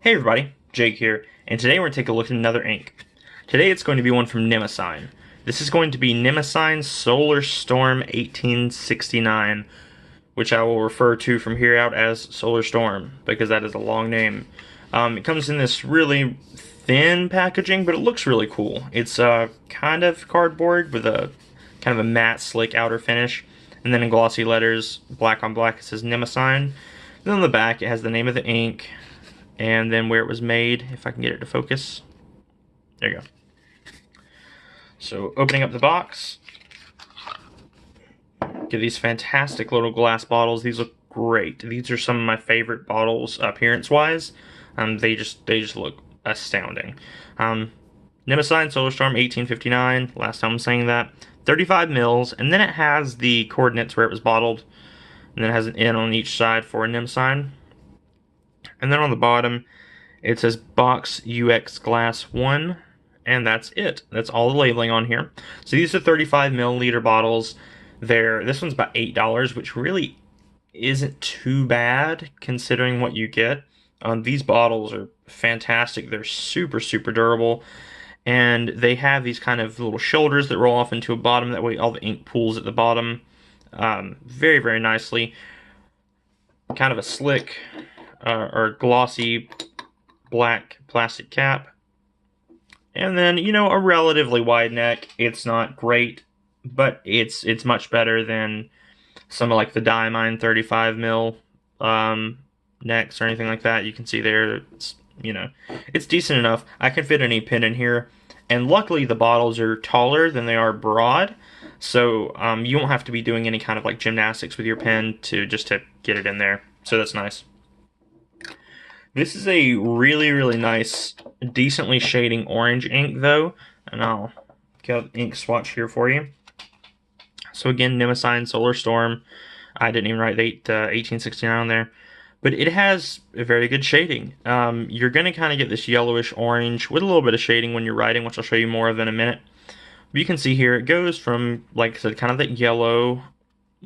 Hey everybody, Jake here, and today we're going to take a look at another ink. Today it's going to be one from Nemosine. This is going to be Nemosine Solar Storm 1869, which I will refer to from here out as Solar Storm, because that is a long name. It comes in this really thin packaging, but it looks really cool. It's kind of cardboard with a kind of a matte, slick outer finish, and then in glossy letters, black on black, it says Nemosine. Then on the back it has the name of the ink, and then where it was made, if I can get it to focus. There you go. So opening up the box, get these fantastic little glass bottles. These look great. These are some of my favorite bottles appearance-wise. They just look astounding. Nemosine Solar Storm 1859. Last time I'm saying that. 35 mils, and then it has the coordinates where it was bottled, and then it has an N on each side for a Nemosine. And then on the bottom, it says Box UX Glass 1, and that's it. That's all the labeling on here. So these are 35 milliliter bottles. This one's about $8, which really isn't too bad considering what you get. These bottles are fantastic. They're super, super durable. And they have these kind of little shoulders that roll off into a bottom. That way all the ink pools at the bottom very, very nicely. Kind of a slick or glossy black plastic cap. And then, you know, a relatively wide neck. It's not great, but it's much better than some of like the Diamine 35 mil necks or anything like that. You can see there, it's, you know, it's decent enough. I can fit any pen in here, and luckily the bottles are taller than they are broad, so you won't have to be doing any kind of like gymnastics with your pen to get it in there. So that's nice. This is a really, really nice, decently shading orange ink, though, and I'll get an ink swatch here for you. So again, Nemosine Solar Storm. I didn't even write 1869 on there, but it has a very good shading. You're going to kind of get this yellowish orange with a little bit of shading when you're writing, which I'll show you more of in a minute. But you can see here, it goes from, like I said, kind of that yellow, a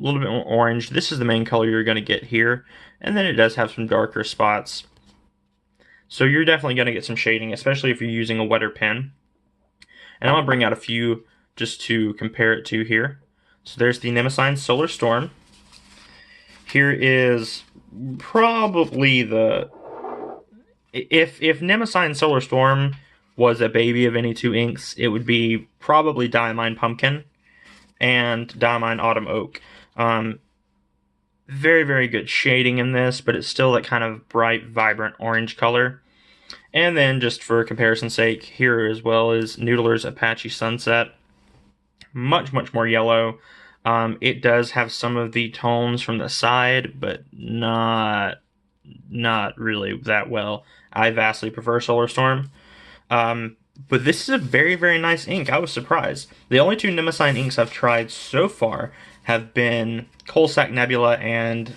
little bit more orange. This is the main color you're going to get here, and then it does have some darker spots. So you're definitely going to get some shading, especially if you're using a wetter pen. And I'm going to bring out a few just to compare it to here. So there's the Nemosine Solar Storm. Here is probably the... If Nemosine Solar Storm was a baby of any two inks, it would be probably Diamine Pumpkin and Diamine Autumn Oak. Very, very good shading in this, but it's still that kind of bright, vibrant orange color. And then, just for comparison's sake, here as well is Noodler's Apache Sunset. Much, much more yellow. It does have some of the tones from the side, but not really that well. I vastly prefer Solar Storm. But this is a very, very nice ink. I was surprised. The only two Nemosine inks I've tried so far have been Coalsack Nebula and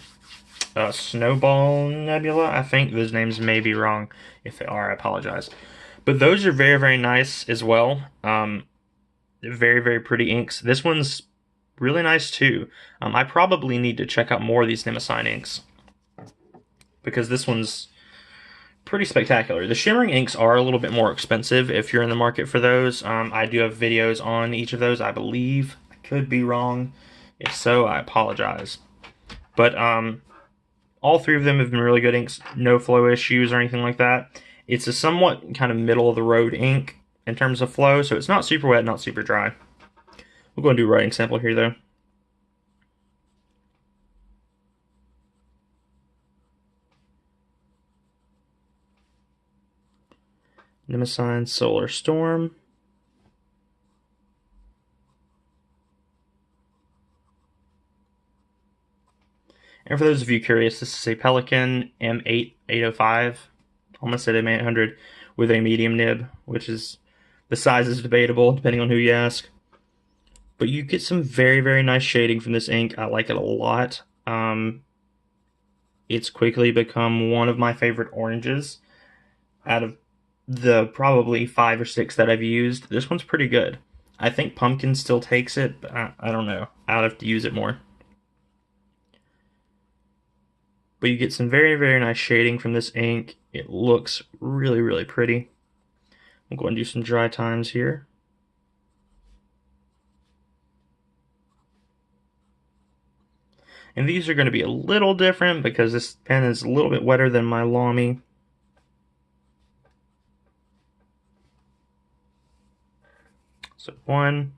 Snowball Nebula. I think those names may be wrong. If they are, I apologize. But those are very, very nice as well. Very, very pretty inks. This one's really nice too. I probably need to check out more of these Nemosine inks, because this one's pretty spectacular. The shimmering inks are a little bit more expensive if you're in the market for those. I do have videos on each of those, I believe. I could be wrong. If so, I apologize. But all three of them have been really good inks. No flow issues or anything like that. It's a somewhat kind of middle-of-the-road ink in terms of flow, so it's not super wet, not super dry. We'll go and do a writing sample here, though. Nemosine Solar Storm. And for those of you curious, this is a Pelikan M8805, almost at M800, with a medium nib, which is, the size is debatable depending on who you ask. But you get some very, very nice shading from this ink. I like it a lot. It's quickly become one of my favorite oranges out of the probably 5 or 6 that I've used. This one's pretty good. I think Pumpkin still takes it, but I don't know. I'll have to use it more. But you get some very, very nice shading from this ink. It looks really, really pretty. I'm going to do some dry times here. And these are going to be a little different because this pen is a little bit wetter than my Lamy. So 1,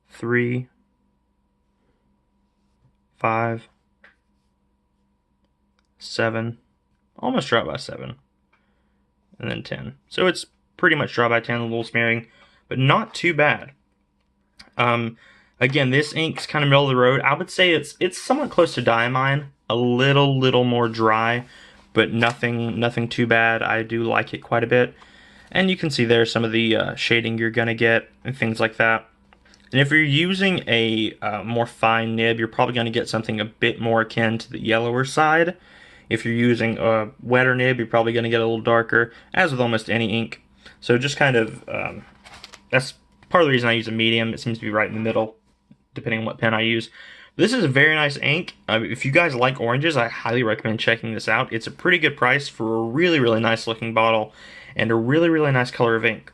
3, 5, 7, almost dry by 7, and then 10. So it's pretty much dry by 10, a little smearing, but not too bad. Again, this ink's kind of middle of the road. I would say it's somewhat close to Diamine, a little more dry, but nothing too bad. I do like it quite a bit. And you can see there some of the shading you're gonna get and things like that. And if you're using a more fine nib, you're probably gonna get something a bit more akin to the yellower side. If you're using a wetter nib, you're probably gonna get a little darker, as with almost any ink. So just kind of, that's part of the reason I use a medium. It seems to be right in the middle, depending on what pen I use. This is a very nice ink. If you guys like oranges, I highly recommend checking this out. It's a pretty good price for a really nice looking bottle and a really nice color of ink.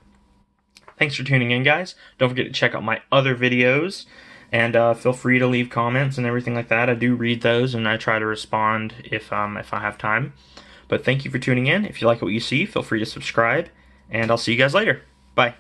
Thanks for tuning in, guys. Don't forget to check out my other videos, and feel free to leave comments and everything like that. I do read those, and I try to respond if I have time. But thank you for tuning in. If you like what you see, feel free to subscribe, and I'll see you guys later. Bye.